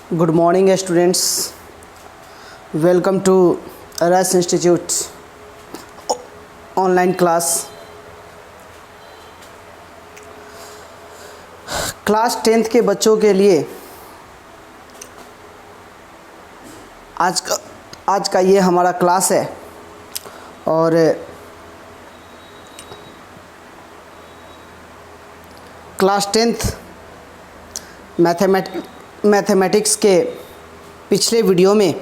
Good morning students, welcome to RAS Institute online class. Class 10th के बच्चों के लिए आज का ये हमारा क्लास है और क्लास 10th मैथमेटिक्स के पिछले वीडियो में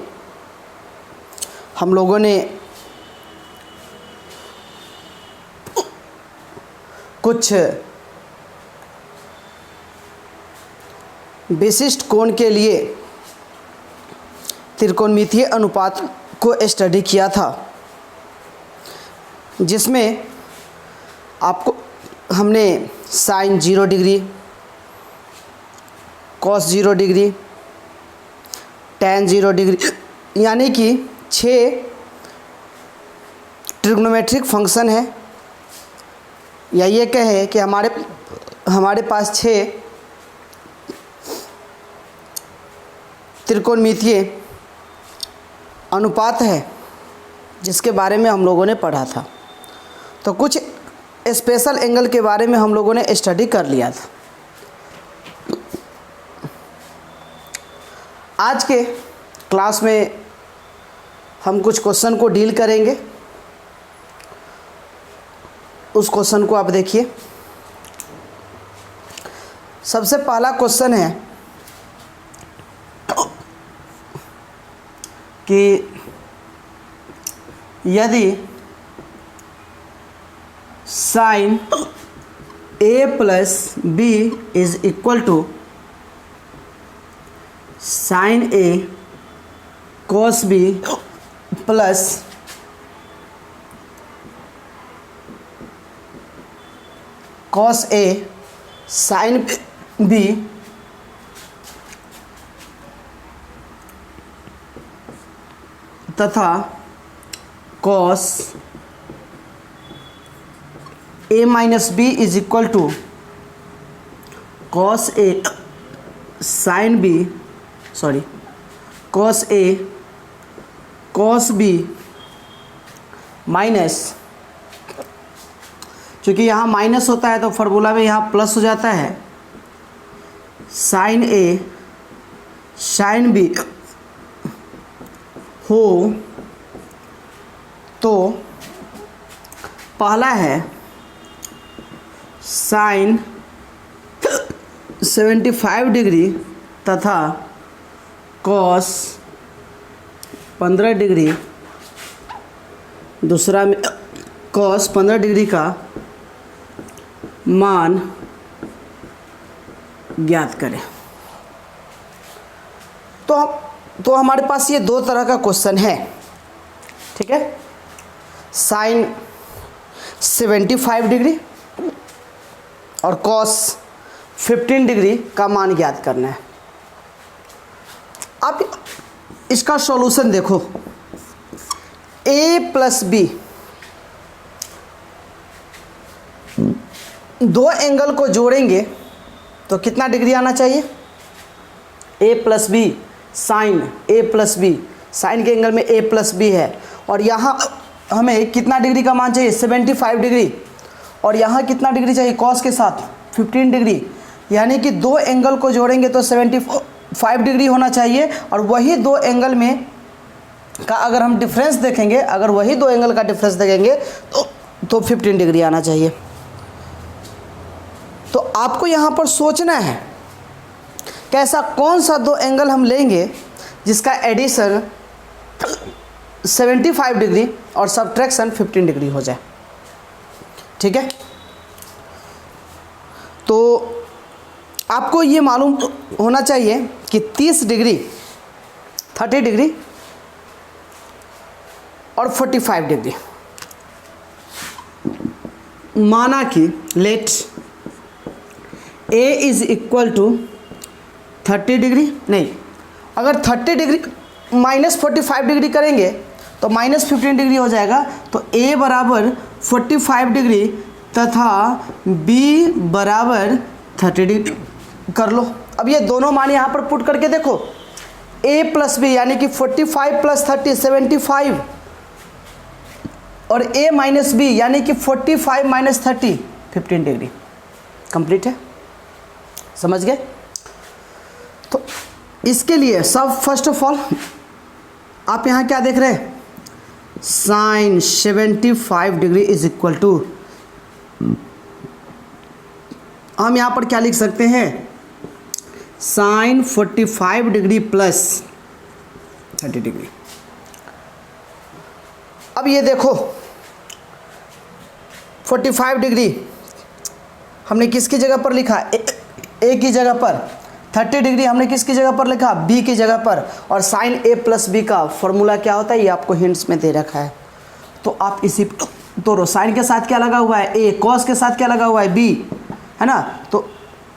हम लोगों ने कुछ विशिष्ट कोण के लिए त्रिकोणमितीय अनुपात को स्टडी किया था, जिसमें आपको हमने sine 0 degree, cos 0 degree, tan 0 degree यानी कि 6 ट्रिग्नोमेट्रिक फंक्शन है, या ये कहे कि हमारे पास 6 त्रिकोणमितीय अनुपात है, जिसके बारे में हम लोगों ने पढ़ा था। तो कुछ स्पेशल एंगल के बारे में हम लोगों ने स्टडी कर लिया था। आज के क्लास में हम कुछ क्वेश्चन को डील करेंगे। उस क्वेश्चन को आप देखिए। सबसे पहला क्वेश्चन है कि यदि sine a plus B is equal to sine a cos b plus cos a sine b तथा cos a minus B is equal to cos a sine b cos a cos b minus, क्योंकि यहाँ minus होता है तो formula में यहाँ plus हो जाता है, साइन a साइन b हो तो पहला है साइन 75 डिग्री तथा कॉस 15 डिग्री, दूसरा में कॉस 15 डिग्री का मान ज्ञात करें। तो हमारे पास ये दो तरह का क्वेश्चन है, ठीक है। साइन 75 डिग्री और कॉस 15 डिग्री का मान ज्ञात करना है। आप इसका सॉल्यूशन देखो। a प्लस बी, दो एंगल को जोड़ेंगे तो कितना डिग्री आना चाहिए? a plus B sine a plus B, sine के एंगल में a प्लस बी है, और यहाँ हमें कितना डिग्री का मान चाहिए? 75 डिग्री, और यहाँ कितना डिग्री चाहिए? कॉस के साथ 15 डिग्री, यानी कि दो एंगल को जोड़ेंगे तो 75 डिग्री होना चाहिए। और वही दो एंगल में का अगर हम डिफरेंस देखेंगे, अगर वही दो एंगल का डिफरेंस देखेंगे तो 15 डिग्री आना चाहिए। तो आपको यहाँ पर सोचना है कि ऐसा कौन सा दो एंगल हम लेंगे जिसका एडिशन 75 डिग्री और सब्ट्रैक्शन 15 डिग्री हो जाए, ठीक है। तो आपको ये मालूम होना चाहिए कि 30 डिग्री, 30 डिग्री और 45 डिग्री, माना कि let a is equal to 30 degree, नहीं, अगर 30 डिग्री माइनस 45 डिग्री करेंगे तो माइनस 15 डिग्री हो जाएगा। तो a बराबर 45 डिग्री तथा b बराबर 30 डिग्री कर लो। अब ये दोनों मान यहाँ पर पुट करके देखो, ए प्लस बी यानी कि 45 प्लस 30 75 और ए माइनस बी यानी कि 45 माइनस 30 15 डिग्री। कंप्लीट है, समझ गए? तो इसके लिए सब फर्स्ट ऑफ ऑल आप यहाँ क्या देख रहे हैं, sine 75 degree is equal to, हम यहाँ पर क्या लिख सकते हैं, साइन 45 डिग्री प्लस 30 डिग्री। अब ये देखो 45 डिग्री हमने किसकी जगह पर लिखा, ए की जगह पर, 30 डिग्री हमने किसकी जगह पर लिखा, बी की जगह पर, और साइन ए प्लस बी का फॉर्मूला क्या होता है ये आपको हिंट्स में दे रखा है। तो आप इसी तो साइन के साथ क्या लगा हुआ है, ए, कॉस के साथ क्या लगा हुआ है, बी, है ना। तो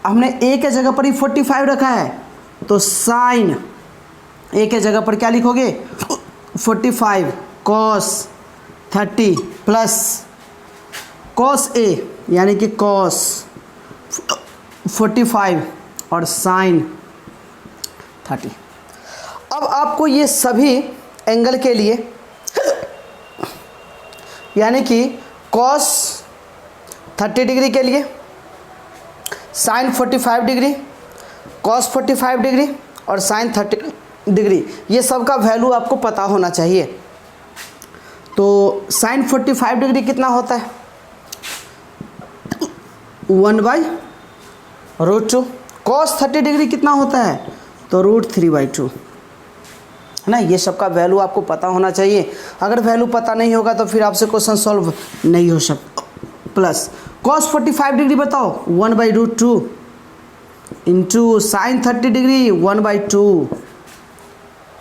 हमने ए के जगह पर ही 45 रखा है, तो साइन ए के जगह पर क्या लिखोगे, 45 कॉस 30 प्लस कॉस ए यानी कि कॉस 45 और साइन 30। अब आपको ये सभी एंगल के लिए यानी कि कॉस 30 डिग्री के लिए, साइन 45 डिग्री, कॉस 45 डिग्री और साइन 30 डिग्री, ये सब का वैल्यू आपको पता होना चाहिए। तो साइन 45 डिग्री कितना होता है, 1/√2। कॉस 30 डिग्री कितना होता है, तो √3/2, है ना। ये सब का वैल्यू आपको पता होना चाहिए। अगर वैल्यू पता नहीं होगा तो फिर आपसे क्वेश्चन सॉल्व नहीं हो सकता। प्लस कॉस 45 डिग्री बताओ, 1/√2 इंटू साइन 30 डिग्री 1/2,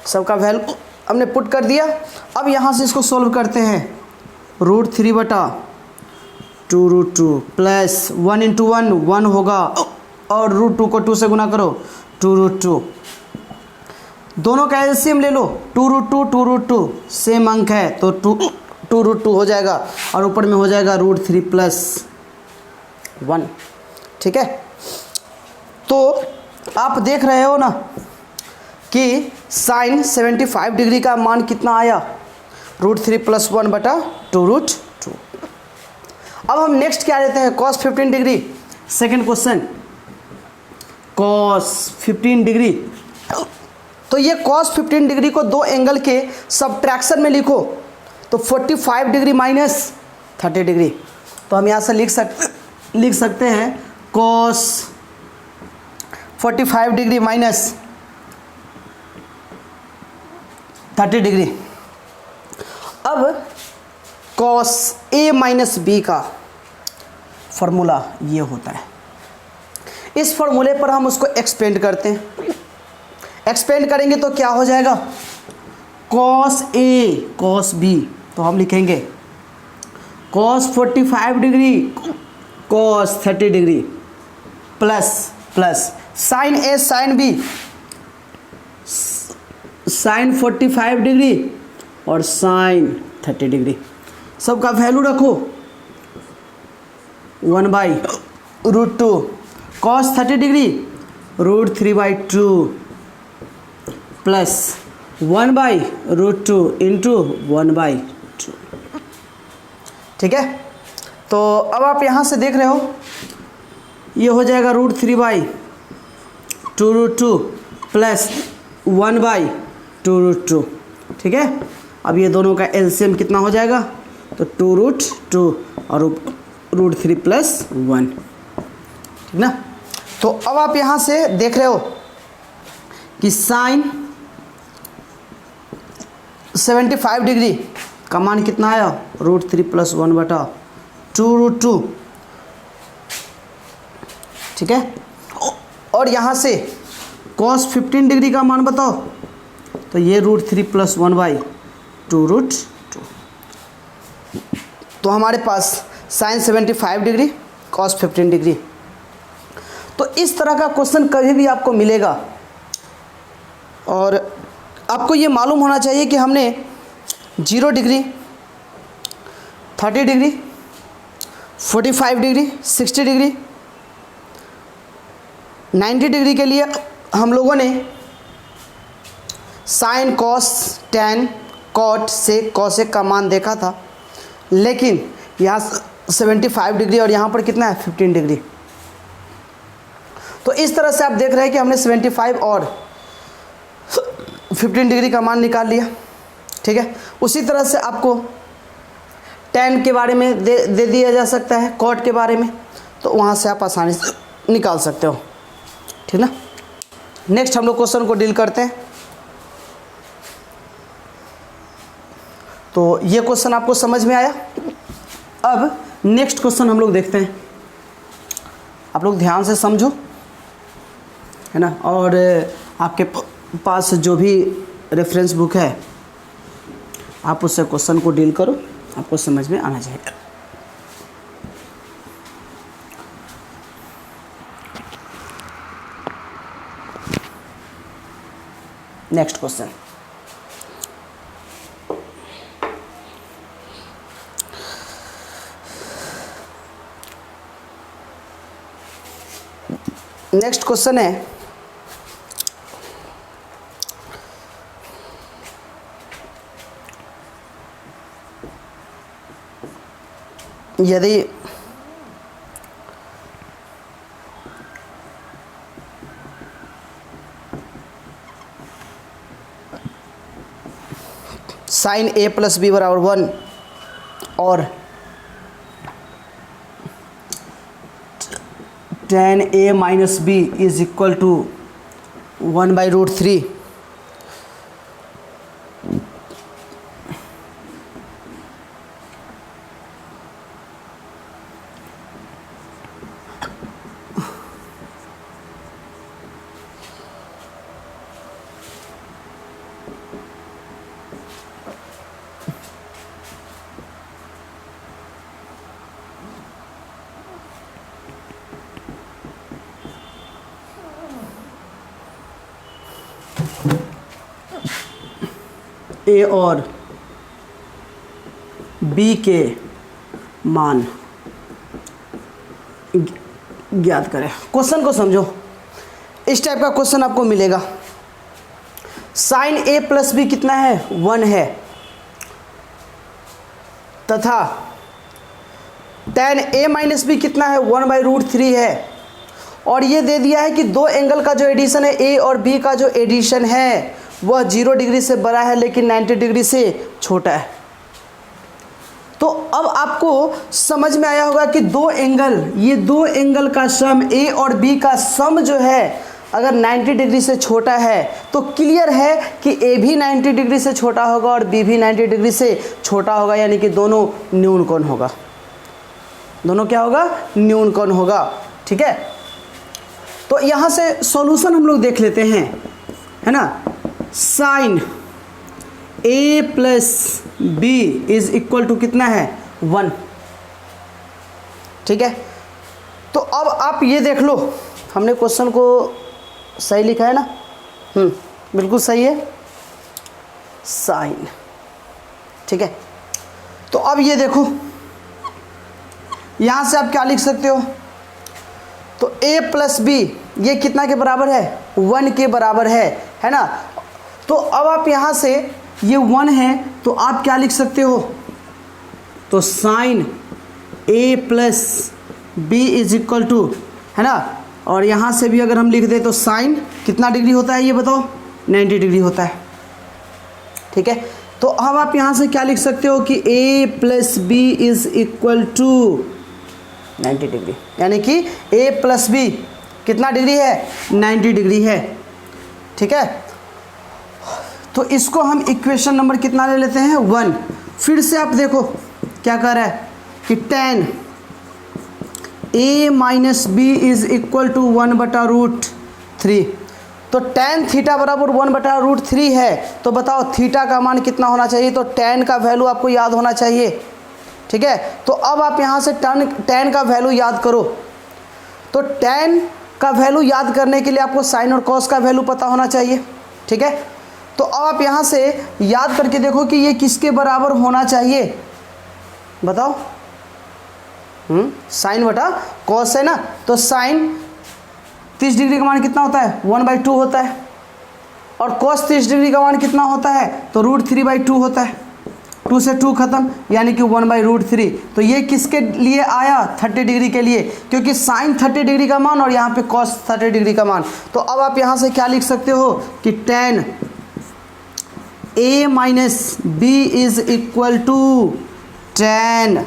सबका वैल्यू हमने पुट कर दिया। अब यहाँ से इसको सॉल्व करते हैं, √3/2√2 प्लस 1 इंटू 1 1 होगा और √2 को 2 से गुना करो, 2√2, दोनों का एलसीएम ले लो, 2√2 सेम अंक है तो 2√2 हो जाएगा और ऊपर में हो जाएगा √3 + 1। ठीक है, तो आप देख रहे हो ना कि साइन 75 डिग्री का मान कितना आया, √3 + 1/2√2। अब हम नेक्स्ट क्या लेते हैं, cos 15 degree. Second question, cos 15 degree. तो ये cos 15 डिग्री को दो एंगल के सब्ट्रैक्शन में लिखो, तो 45 डिग्री माइनस 30 डिग्री। तो हम यहाँ से लिख सकते हैं cos 45 डिग्री माइनस 30 डिग्री। अब cos a माइनस बी का फॉर्मूला ये होता है। इस फॉर्मूले पर हम उसको एक्सपेंड करते हैं। एक्सपेंड करेंगे तो क्या हो जाएगा, cos a cos b, तो हम लिखेंगे cos 45 degree cos 30 degree plus sine a sine b sine 45 degree और साइन 30 डिग्री, सबका वैल्यू रखो 1/√2 cos 30 डिग्री √3/2 प्लस 1/√2 इंटू 1/2। ठीक है, तो अब आप यहाँ से देख रहे हो ये हो जाएगा √3/2√2 प्लस 1/2√2। ठीक है, अब ये दोनों का एलसीएम कितना हो जाएगा, तो 2√2 और √3 + 1। ठीक ना। तो अब आप यहाँ से देख रहे हो कि साइन 75 डिग्री का मान कितना आया, √3 + 1/2√2। ठीक है, और यहाँ से cos 15 डिग्री का मान बताओ, तो ये √3 + 1/2√2। तो हमारे पास साइन 75 डिग्री cos 15 डिग्री। तो इस तरह का क्वेश्चन कभी भी आपको मिलेगा और आपको ये मालूम होना चाहिए कि हमने 0 degree, 30 degree, 45 degree, 60 degree, 90 degree के लिए हम लोगों ने साइन कॉस टैन कॉट से कॉसेक का मान देखा था, लेकिन यहाँ 75 डिग्री और यहाँ पर कितना है 15 डिग्री। तो इस तरह से आप देख रहे हैं कि हमने 75 और 15 डिग्री का मान निकाल लिया। ठीक है, उसी तरह से आपको टैन के बारे में दे दिया जा सकता है, कॉट के बारे में, तो वहाँ से आप आसानी से निकाल सकते हो। ठीक ना। नेक्स्ट हम लोग क्वेश्चन को डील करते हैं। तो ये क्वेश्चन आपको समझ में आया। अब नेक्स्ट क्वेश्चन हम लोग देखते हैं। आप लोग ध्यान से समझो, है ना, और आपके पास जो भी रेफरेंस बुक है आप उससे क्वेश्चन को डील करो, आपको समझ में आना चाहिए। नेक्स्ट क्वेश्चन, नेक्स्ट क्वेश्चन है यदि साइन a प्लस बी बराबर 1 और tan a minus B is equal to 1/√3, A और बी के मान ज्ञात करें। क्वेश्चन को समझो, इस टाइप का क्वेश्चन आपको मिलेगा। साइन a प्लस बी कितना है 1 है, तथा tan a माइनस बी कितना है 1/√3 है, और ये दे दिया है कि दो एंगल का जो एडिशन है a और b का जो एडिशन है वह 0 डिग्री से बड़ा है लेकिन 90 डिग्री से छोटा है। तो अब आपको समझ में आया होगा कि ये दो एंगल का सम a और b का सम जो है अगर 90 डिग्री से छोटा है तो क्लियर है कि a भी 90 डिग्री से छोटा होगा और b भी 90 डिग्री से छोटा होगा, यानी कि दोनों न्यून कोण होगा। दोनों क्या होगा? न्यून कोण होगा। ठीक है, तो यहाँ से सॉल्यूशन हम लोग देख लेते हैं, है ना। Sine a plus B is equal to कितना है 1। ठीक है, तो अब आप ये देख लो, हमने क्वेश्चन को सही लिखा है ना, बिल्कुल सही है, साइन। ठीक है, तो अब ये देखो, यहाँ से आप क्या लिख सकते हो, तो a प्लस बी ये कितना के बराबर है 1 के बराबर है ना। तो अब आप यहाँ से ये 1 है तो आप क्या लिख सकते हो, तो sine a plus B is equal to, है ना, और यहाँ से भी अगर हम लिख दें तो साइन कितना डिग्री होता है ये बताओ, 90 डिग्री होता है। ठीक है, तो अब आप यहाँ से क्या लिख सकते हो कि a plus B is equal to 90 degree, यानी कि a प्लस बी कितना डिग्री है 90 डिग्री है। ठीक है, तो इसको हम इक्वेशन नंबर कितना ले लेते हैं 1। फिर से आप देखो क्या कह रहा है कि tan a minus B is equal to 1/√3। तो tan थीटा बराबर 1/√3 है, तो बताओ थीटा का मान कितना होना चाहिए, तो tan का वैल्यू आपको याद होना चाहिए। ठीक है, तो अब आप यहाँ से tan का वैल्यू याद करो, तो tan का वैल्यू याद करने के लिए आपको साइन और कॉस का वैल्यू पता होना चाहिए। ठीक है, तो अब आप यहाँ से याद करके देखो कि ये किसके बराबर होना चाहिए, बताओ। साइन बटा कॉस है ना, तो साइन 30 डिग्री का मान कितना होता है 1/2 होता है। और cos 30 डिग्री का मान कितना होता है, तो √3/2 होता है। 2 से 2 खत्म, यानी कि 1/√3। तो ये किसके लिए आया, 30 डिग्री के लिए, क्योंकि साइन 30 डिग्री का मान और यहाँ पे cos 30 डिग्री का मान। तो अब आप यहाँ से क्या लिख सकते हो कि tan a minus B is equal to tan,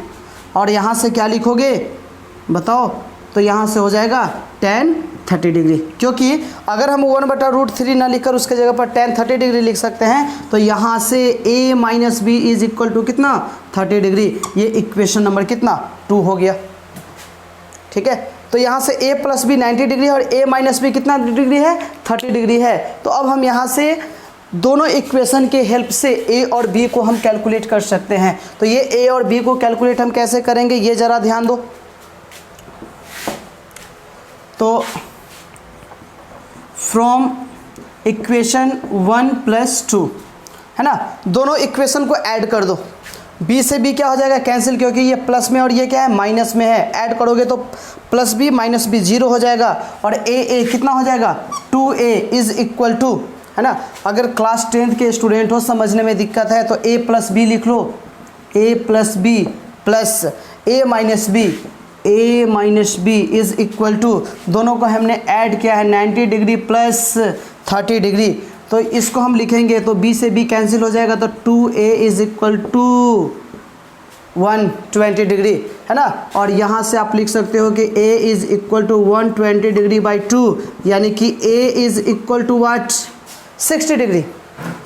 और यहाँ से क्या लिखोगे बताओ, तो यहाँ से हो जाएगा tan 30 डिग्री, क्योंकि अगर हम 1/√3 ना लिखकर उसके जगह पर tan 30 डिग्री लिख सकते हैं, तो यहाँ से a minus B is equal to कितना, 30 डिग्री। ये इक्वेशन नंबर कितना, 2 हो गया। ठीक है, तो यहाँ से a प्लस बी 90 डिग्री है और a माइनस बी कितना डिग्री है, 30 डिग्री है। तो अब हम यहाँ से दोनों इक्वेशन के हेल्प से a और b को हम कैलकुलेट कर सकते हैं। तो ये a और b को कैलकुलेट हम कैसे करेंगे, ये ज़रा ध्यान दो। तो फ्रॉम इक्वेशन 1 + 2 है ना, दोनों इक्वेशन को ऐड कर दो। b से b क्या हो जाएगा, कैंसिल, क्योंकि ये प्लस में और ये क्या है, माइनस में है। ऐड करोगे तो प्लस b माइनस b 0 हो जाएगा, और a कितना हो जाएगा, 2a इज इक्वल टू, है ना। अगर क्लास 10th के स्टूडेंट हो, समझने में दिक्कत है, तो a प्लस बी लिख लो, a plus B plus a minus B is equal to, दोनों को हमने ऐड किया है 90 डिग्री प्लस 30 डिग्री। तो इसको हम लिखेंगे तो b से b कैंसिल हो जाएगा, तो 2a is equal to 120 degree, है ना। और यहाँ से आप लिख सकते हो कि a is equal to 120 degree by 2, यानी कि a is equal to what, 60 degree.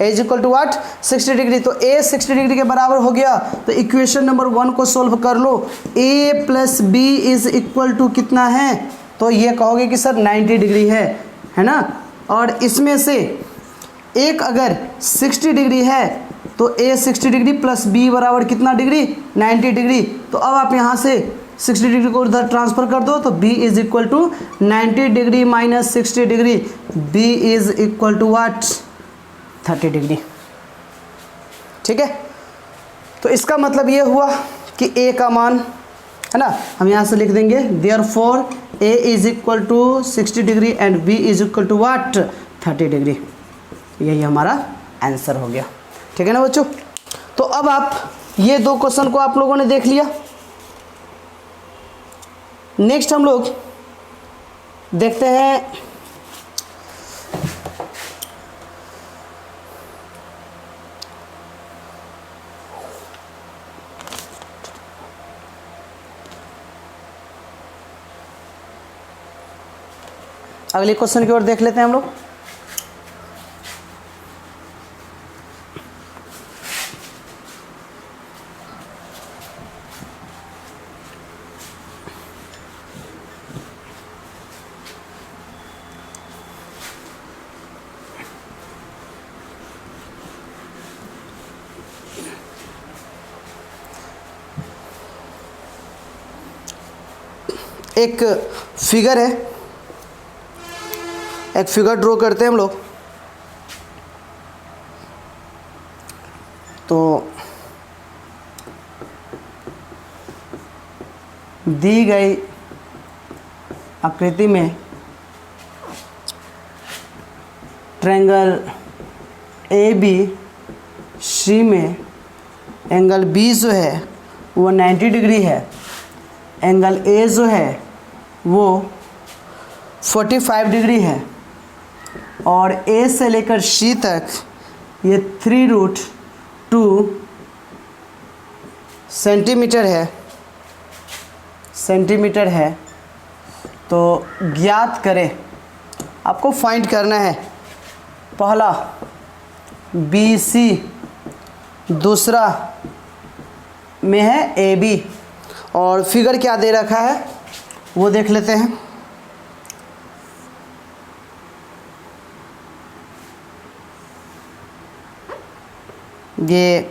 a is equal to what, 60 degree. तो a 60 डिग्री के बराबर हो गया। तो इक्वेशन नंबर 1 को सोल्व कर लो, a plus B is equal to कितना है, तो ये कहोगे कि सर 90 डिग्री है ना। और इसमें से एक अगर 60 डिग्री है, तो a 60 डिग्री प्लस b बराबर कितना डिग्री, 90 डिग्री। तो अब आप यहाँ से 60 डिग्री को उधर ट्रांसफ़र कर दो, तो b is equal to 90 degree minus 60 degree, b is equal to what, 30 degree. ठीक है, तो इसका मतलब ये हुआ कि a का मान, है ना, हम यहाँ से लिख देंगे therefore a is equal to 60 degree and b is equal to what, 30 degree. यही हमारा आंसर हो गया। ठीक है ना बच्चों। तो अब आप ये दो क्वेश्चन को आप लोगों ने देख लिया। नेक्स्ट हम लोग देखते हैं अगले क्वेश्चन की ओर देख लेते हैं हम लोग। एक फिगर है, एक फिगर ड्रॉ करते हैं हम लोग। तो दी गई आकृति में ट्रायंगल ABC में एंगल B जो है वो 90 डिग्री है, एंगल A जो है वो 45 डिग्री है, और A से लेकर C तक ये 3√2 सेंटीमीटर है। तो ज्ञात करें, आपको फाइंड करना है, पहला BC, दूसरा में है AB, और फिगर क्या दे रखा है वो देख लेते हैं। ये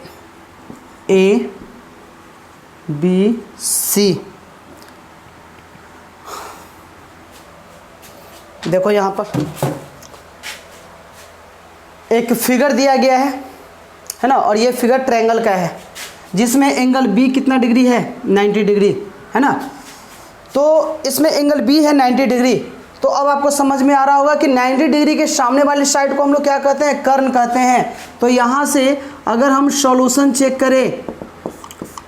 ABC, देखो यहाँ पर एक फिगर दिया गया है ना, और ये फिगर ट्रायंगल का है जिसमें एंगल B कितना डिग्री है, 90 डिग्री, है ना। तो इसमें एंगल B है 90 डिग्री, तो अब आपको समझ में आ रहा होगा कि 90 डिग्री के सामने वाली साइड को हम लोग क्या कहते हैं, कर्ण कहते हैं। तो यहाँ से अगर हम सॉल्यूशन चेक करें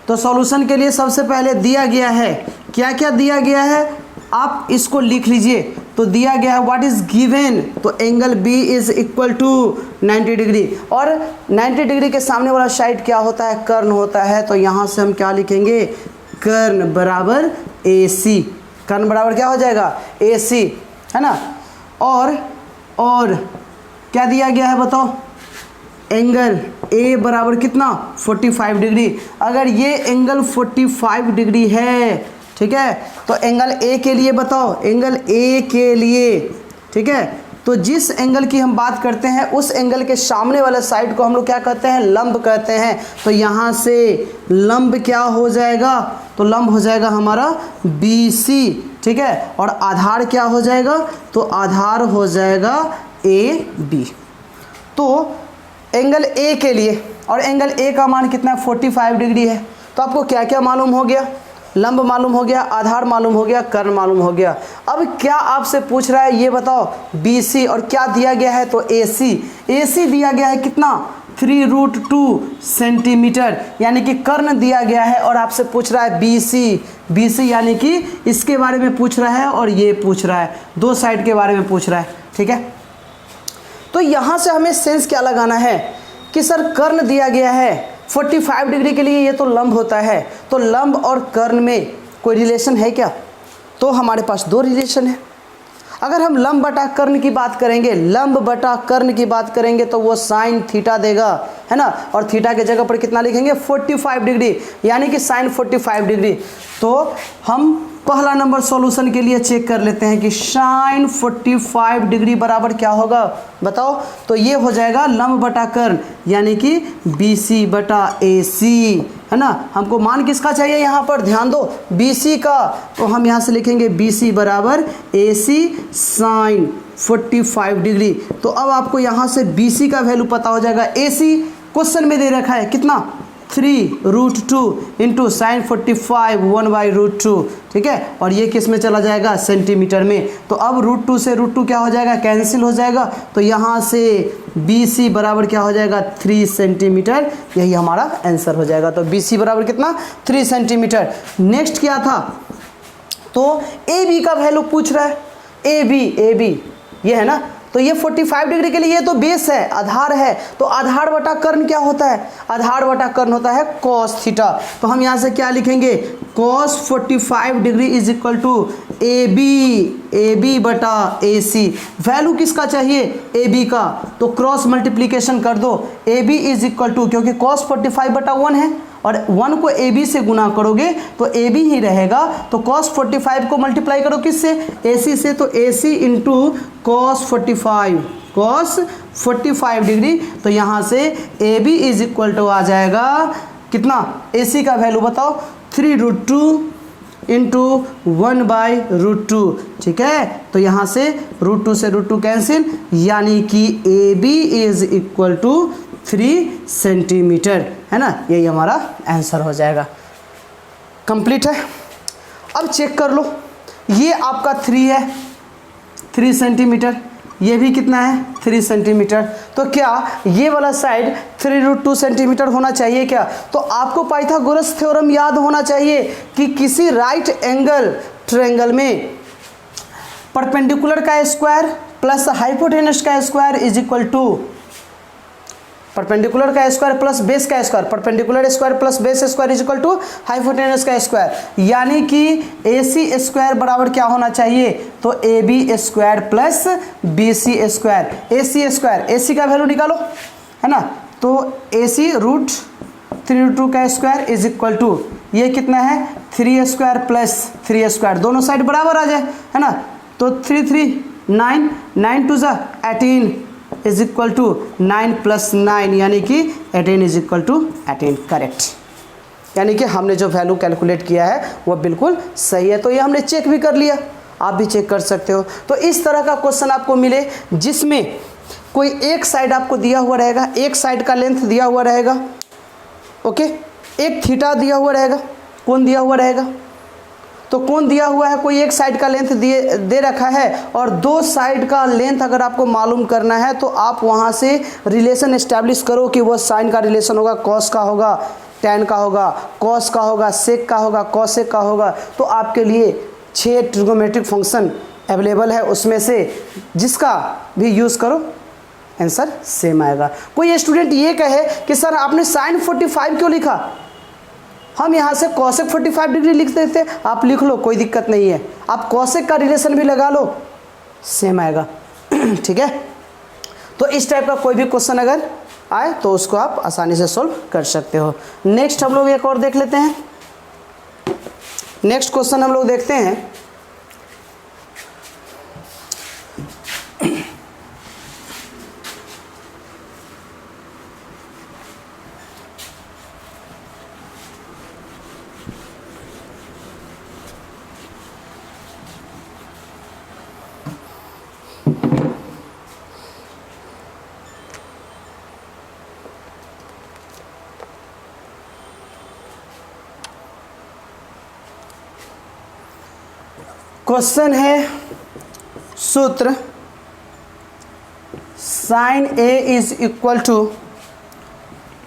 तो सॉल्यूशन के लिए सबसे पहले दिया गया है, क्या क्या दिया गया है आप इसको लिख लीजिए। तो दिया गया है व्हाट इज गिवन, तो angle B is equal to 90 degree, और 90 डिग्री के सामने वाला साइड क्या होता है, कर्ण होता है। तो यहाँ से हम क्या लिखेंगे, कर्ण बराबर ए सी, कर्ण बराबर क्या हो जाएगा, ए सी, है ना। और क्या दिया गया है बताओ, एंगल ए बराबर कितना 45 डिग्री। अगर ये एंगल 45 डिग्री है, ठीक है, तो एंगल ए के लिए बताओ, एंगल ए के लिए, ठीक है, तो जिस एंगल की हम बात करते हैं उस एंगल के सामने वाले साइड को हम लोग क्या कहते हैं, लंब कहते हैं। तो यहाँ से लंब क्या हो जाएगा, तो लंब हो जाएगा हमारा बी सी, ठीक है, और आधार क्या हो जाएगा, तो आधार हो जाएगा ए बी। तो एंगल ए के लिए, और एंगल ए का मान कितना है, 45 डिग्री है। तो आपको क्या क्या मालूम हो गया, लंब मालूम हो गया, आधार मालूम हो गया, कर्ण मालूम हो गया। अब क्या आपसे पूछ रहा है ये बताओ, बी सी, और क्या दिया गया है, तो ए सी। ए सी दिया गया है कितना, 3√2 सेंटीमीटर, यानी कि कर्ण दिया गया है, और आपसे पूछ रहा है बी सी। बी सी यानी कि इसके बारे में पूछ रहा है और ये पूछ रहा है, दो साइड के बारे में पूछ रहा है, ठीक है। तो यहाँ से हमें सेंस क्या लगाना है कि सर कर्ण दिया गया है 45 डिग्री के लिए, ये तो लंब होता है, तो लंब और कर्ण में कोई रिलेशन है क्या, तो हमारे पास दो रिलेशन है। अगर हम लंब बटा कर्ण की बात करेंगे, लंब बटा कर्ण की बात करेंगे तो वो साइन थीटा देगा, है ना, और थीटा के जगह पर कितना लिखेंगे, 45 डिग्री, यानी कि साइन 45 डिग्री। तो हम पहला नंबर सॉल्यूशन के लिए चेक कर लेते हैं कि साइन 45 डिग्री बराबर क्या होगा बताओ। तो ये हो जाएगा लंब बटा कर्ण, यानी कि बी सी बटा ए सी, है ना। हमको मान किसका चाहिए, यहाँ पर ध्यान दो, बी सी का। तो हम यहाँ से लिखेंगे बी सी बराबर ए सी साइन 45 डिग्री। तो अब आपको यहाँ से बी सी का वैल्यू पता हो जाएगा। ए सी क्वेश्चन में दे रखा है कितना, 3√2 इंटू साइन 45 1/√2, ठीक है, और ये किस में चला जाएगा, सेंटीमीटर में। तो अब √2 से √2 क्या हो जाएगा, कैंसिल हो जाएगा। तो यहाँ से बी सी बराबर क्या हो जाएगा, 3 सेंटीमीटर, यही हमारा आंसर हो जाएगा। तो बी सी बराबर कितना, 3 सेंटीमीटर। नेक्स्ट क्या था, तो ए बी का वैल्यू पूछ रहा है, ए बी ये है ना। तो ये 45 डिग्री के लिए ये तो बेस है, आधार है। तो आधार बटा कर्ण क्या होता है, आधार बटा कर्ण होता है कॉस थीटा। तो हम यहाँ से क्या लिखेंगे, cos 45 degree is equal to A B बटा ए सी। वैल्यू किसका चाहिए, ए बी का, तो क्रॉस मल्टीप्लीकेशन कर दो, A B is equal to, क्योंकि कॉस 45 बटा 1 है और 1 को ए बी से गुना करोगे तो ए बी ही रहेगा। तो cos 45 को मल्टीप्लाई करो किससे, ए सी से, तो A C into cos 45 degree. तो यहाँ से A B is equal to आ जाएगा कितना, ए सी का वैल्यू बताओ, 3√2 इंटू 1/√2, ठीक है। तो यहाँ से √2 से √2 कैंसिल, यानी कि A B is equal to 3 centimetre, है ना। यही हमारा आंसर हो जाएगा। कंप्लीट है। अब चेक कर लो, ये आपका 3 है, 3 सेंटीमीटर, ये भी कितना है, 3 सेंटीमीटर। तो क्या ये वाला साइड 3√2 सेंटीमीटर होना चाहिए क्या। तो आपको पाइथागोरस थ्योरम याद होना चाहिए कि किसी राइट एंगल ट्रायंगल में परपेंडिकुलर का स्क्वायर प्लस हाइपोटेनस का square is equal to perpendicular का स्क्वायर प्लस बेस का square, perpendicular square plus base square is equal to hypotenuse का स्क्वायर, यानी कि ए सी स्क्वायर बराबर क्या होना चाहिए, तो A B square plus B C square. A C square, A C का वैल्यू निकालो, है ना। तो ए सी √3√2 का स्क्वायर इज इक्वल टू, ये कितना है, 3 स्क्वायर प्लस 3 स्क्वायर, दोनों साइड बराबर आ जाए, है ना। तो 3 9 9 2 18 इज इक्वल टू 9 + 9, यानी कि 18 इज इक्वल टू 18, करेक्ट। यानी कि हमने जो वैल्यू कैलकुलेट किया है वो बिल्कुल सही है। तो ये हमने चेक भी कर लिया, आप भी चेक कर सकते हो। तो इस तरह का क्वेश्चन आपको मिले जिसमें कोई एक साइड आपको दिया हुआ रहेगा, एक साइड का लेंथ दिया हुआ रहेगा, ओके, एक थीटा दिया हुआ रहेगा, कौन दिया हुआ रहेगा, तो तो कोण दिया हुआ है, कोई एक साइड का लेंथ दे रखा है और दो साइड का लेंथ अगर आपको मालूम करना है तो आप वहाँ से रिलेशन एस्टैब्लिश करो कि वह साइन का रिलेशन होगा, कॉस का होगा, टैन का होगा, कॉस का होगा, सेक का होगा, कॉसेक का होगा। तो आपके लिए 6 ट्रिग्नोमेट्रिक फंक्शन अवेलेबल है, उसमें से जिसका भी यूज़ करो आंसर सेम आएगा। कोई स्टूडेंट ये कहे कि सर आपने साइन 45 क्यों लिखा, हम यहाँ से कॉसेक 45 डिग्री लिख देते। आप लिख लो, कोई दिक्कत नहीं है, आप कॉसेक का रिलेशन भी लगा लो, सेम आएगा। ठीक है, तो इस टाइप का कोई भी क्वेश्चन अगर आए तो उसको आप आसानी से सॉल्व कर सकते हो। नेक्स्ट हम लोग एक और देख लेते हैं। नेक्स्ट क्वेश्चन हम लोग देखते हैं, क्वेश्चन है सूत्र sine A is equal to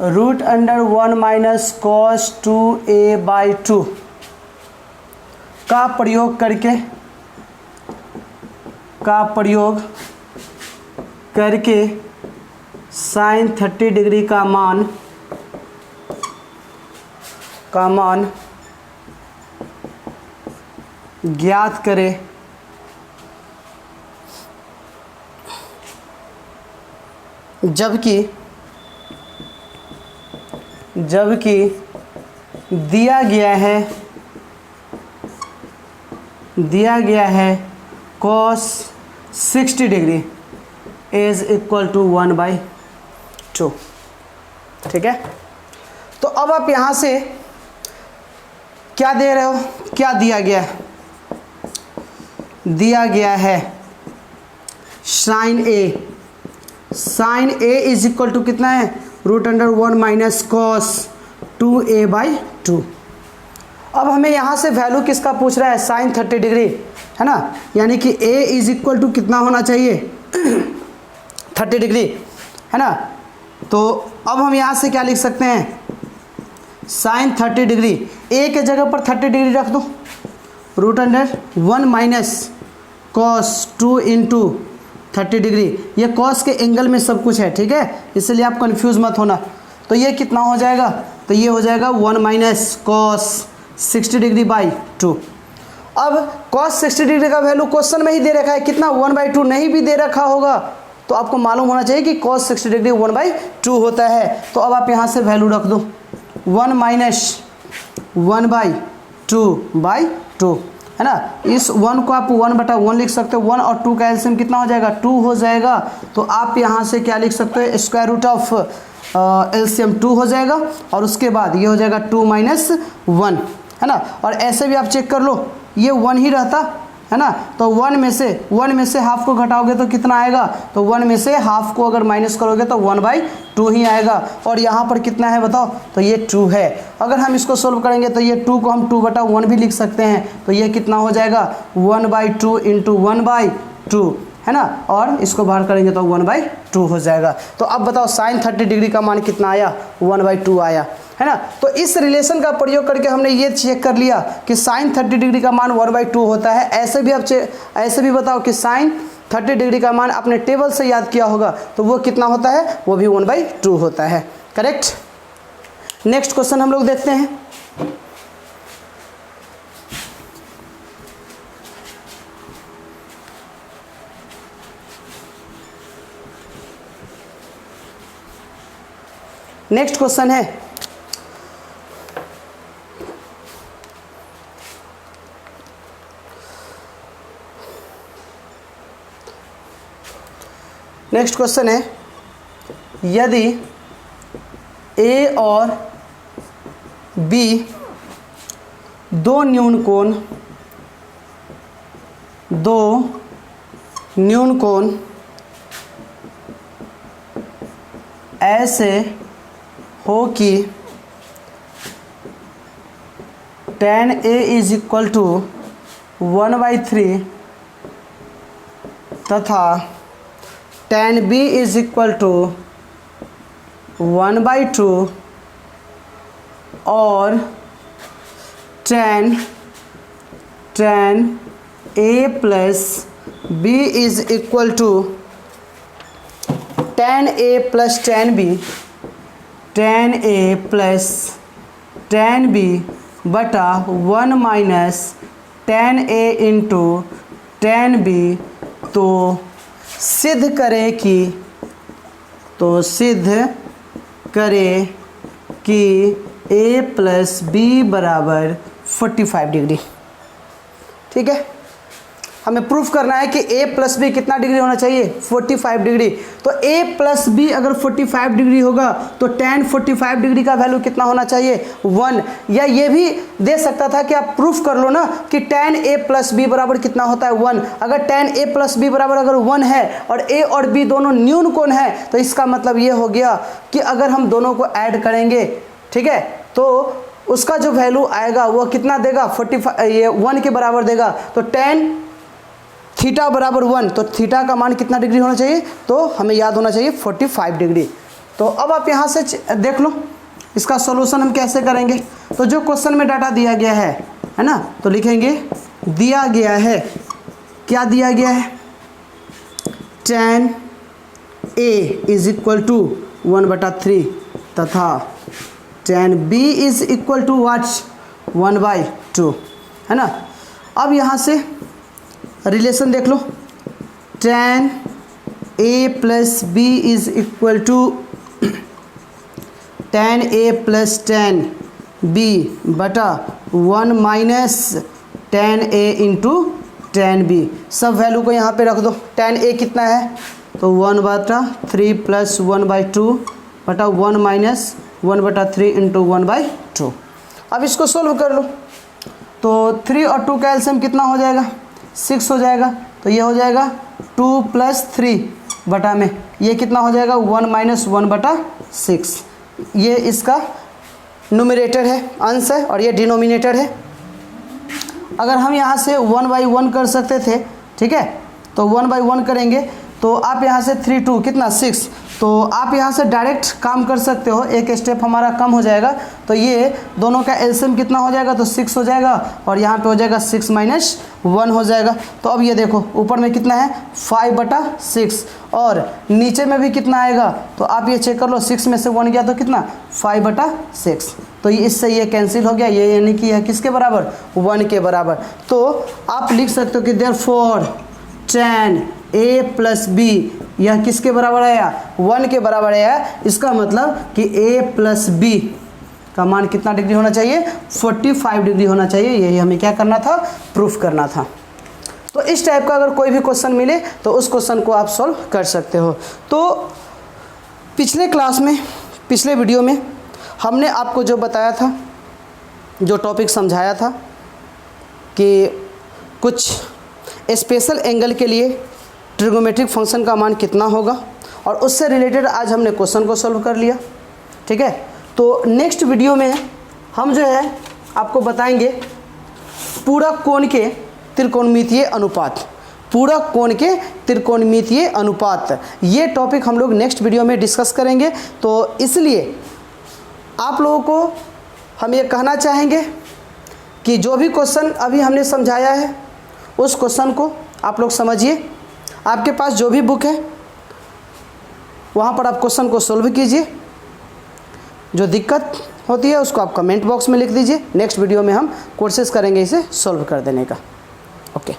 √1 minus cos 2a/2 का प्रयोग करके साइन 30 डिग्री का मान ज्ञात करें। जबकि दिया गया है cos 60 degree is equal to 1/2। ठीक है, तो अब आप यहाँ से क्या दे रहे हो, क्या दिया गया है, दिया गया है sine A is equal to कितना है, √1 माइनस कॉस 2a/2। अब हमें यहाँ से वैल्यू किसका पूछ रहा है, साइन 30 डिग्री, है ना, यानी कि a इज इक्वल टू कितना होना चाहिए 30 डिग्री, है ना। तो अब हम यहाँ से क्या लिख सकते हैं, साइन 30 डिग्री, a के जगह पर 30 डिग्री रख दो, √1 माइनस कॉस 2 इंटू 30 डिग्री। ये कॉस के एंगल में सब कुछ है, ठीक है, इसलिए आप कंफ्यूज मत होना। तो ये कितना हो जाएगा, तो ये हो जाएगा 1 माइनस कॉस 60 डिग्री बाई 2। अब कॉस 60 डिग्री का वैल्यू क्वेश्चन में ही दे रखा है, कितना 1/2, नहीं भी दे रखा होगा तो आपको मालूम होना चाहिए कि कॉस 60 डिग्री 1/2 होता है। तो अब आप यहाँ से वैल्यू रख दो, 1 माइनस 1/2 है ना। इस 1 को आप 1/1 लिख सकते हो, 1 और 2 का एलसीएम कितना हो जाएगा, 2 हो जाएगा। तो आप यहाँ से क्या लिख सकते हो, स्क्वायर रूट ऑफ एलसीएम 2 हो जाएगा और उसके बाद ये हो जाएगा 2 माइनस 1, है ना। और ऐसे भी आप चेक कर लो, ये 1 ही रहता है ना, तो 1 में से हाफ को घटाओगे तो कितना आएगा, तो 1 में से हाफ को अगर माइनस करोगे तो 1/2 ही आएगा। और यहाँ पर कितना है बताओ, तो ये 2 है। अगर हम इसको सोल्व करेंगे तो ये 2 को हम 2/1 भी लिख सकते हैं, तो ये कितना हो जाएगा 1/2 इंटू 1/2, है ना, और इसको बाहर करेंगे तो 1/2 हो जाएगा। तो अब बताओ साइन 30 डिग्री का मान कितना आया, 1/2 आया, है ना। तो इस रिलेशन का प्रयोग करके हमने ये चेक कर लिया कि साइन 30 डिग्री का मान 1/2 होता है। ऐसे भी आप ऐसे भी बताओ कि साइन 30 डिग्री का मान आपने टेबल से याद किया होगा तो वो कितना होता है, वो भी 1/2 होता है। करेक्ट। नेक्स्ट क्वेश्चन हम लोग देखते हैं। नेक्स्ट क्वेश्चन है यदि ए और बी दो न्यून कोण ऐसे हो कि tan A is equal to 1/3 तथा tan b is equal to 1/2 और tan a plus b is equal to tan a plus tan b, tan a plus tan b बटा 1 minus tan a into tan b। तो सिद्ध करें कि a plus B बराबर 45 degree. ठीक है, हमें प्रूफ करना है कि a प्लस बी कितना डिग्री होना चाहिए, 45 डिग्री। तो a प्लस बी अगर 45 डिग्री होगा तो tan 45 डिग्री का वैल्यू कितना होना चाहिए, 1। या ये भी दे सकता था कि आप प्रूफ कर लो ना कि tan a प्लस बी बराबर कितना होता है, 1। अगर tan a प्लस बी बराबर अगर 1 है और a और b दोनों न्यून कोण है तो इसका मतलब ये हो गया कि अगर हम दोनों को ऐड करेंगे, ठीक है, तो उसका जो वैल्यू आएगा वो कितना देगा, 45, ये 1 के बराबर देगा। तो tan थीटा बराबर 1, तो थीटा का मान कितना डिग्री होना चाहिए, तो हमें याद होना चाहिए 45 डिग्री। तो अब आप यहाँ से देख लो इसका सॉल्यूशन हम कैसे करेंगे। तो जो क्वेश्चन में डाटा दिया गया है ना, तो लिखेंगे दिया गया है, क्या दिया गया है, tan a is equal to 1/3 तथा tan b is equal to what, 1/2, है ना। अब यहाँ से रिलेशन देख लो, tan a plus b is equal to tan a plus tan b बटा 1 minus tan a into tan b। सब वैल्यू को यहाँ पे रख दो। tan a कितना है, तो 1/3 प्लस 1/2 बटा 1 माइनस 1/3 इंटू 1/2। अब इसको सोल्व कर लो। तो 3 और 2 का एलसीएम कितना हो जाएगा, 6 हो जाएगा। तो ये हो जाएगा 2 प्लस 3 बटा में ये कितना हो जाएगा, 1 माइनस 1/6। ये इसका न्यूमरेटर है, अंश है, और ये डिनोमिनेटर है। अगर हम यहाँ से 1/1 कर सकते थे, ठीक है, तो 1/1 करेंगे तो आप यहाँ से 3 2 कितना 6, तो आप यहाँ से डायरेक्ट काम कर सकते हो, एक स्टेप हमारा कम हो जाएगा। तो ये दोनों का एलसीएम कितना हो जाएगा, तो 6 हो जाएगा और यहाँ पे हो जाएगा 6 माइनस 1 हो जाएगा। तो अब ये देखो ऊपर में कितना है, 5/6 और नीचे में भी कितना आएगा, तो आप ये चेक कर लो, 6 में से 1 गया तो कितना, 5/6। तो इससे ये कैंसिल हो गया, ये यानी कि है किसके बराबर, 1 के बराबर। तो आप लिख सकते हो कि therefore tan a plus B यह किसके बराबर आया, 1 के बराबर आया। इसका मतलब कि a प्लस बी का मान कितना डिग्री होना चाहिए, 45 डिग्री होना चाहिए। यही हमें क्या करना था, प्रूफ करना था। तो इस टाइप का अगर कोई भी क्वेश्चन मिले तो उस क्वेश्चन को आप सॉल्व कर सकते हो। तो पिछले क्लास में, पिछले वीडियो में हमने आपको जो बताया था, जो टॉपिक समझाया था कि कुछ स्पेशल एंगल के लिए ट्रिगोमेट्रिक फंक्शन का मान कितना होगा, और उससे रिलेटेड आज हमने क्वेश्चन को सॉल्व कर लिया। ठीक है, तो नेक्स्ट वीडियो में हम जो है आपको बताएंगे पूरक कोण के त्रिकोणमितीय अनुपात, पूरक कोण के त्रिकोणमितीय अनुपात। ये टॉपिक हम लोग नेक्स्ट वीडियो में डिस्कस करेंगे। तो इसलिए आप लोगों को हम ये कहना चाहेंगे कि जो भी क्वेश्चन अभी हमने समझाया है उस क्वेश्चन को आप लोग समझिए। आपके पास जो भी बुक है वहाँ पर आप क्वेश्चन को सॉल्व कीजिए। जो दिक्कत होती है उसको आप कमेंट बॉक्स में लिख दीजिए। नेक्स्ट वीडियो में हम कोशिश करेंगे इसे सॉल्व कर देने का। ओके।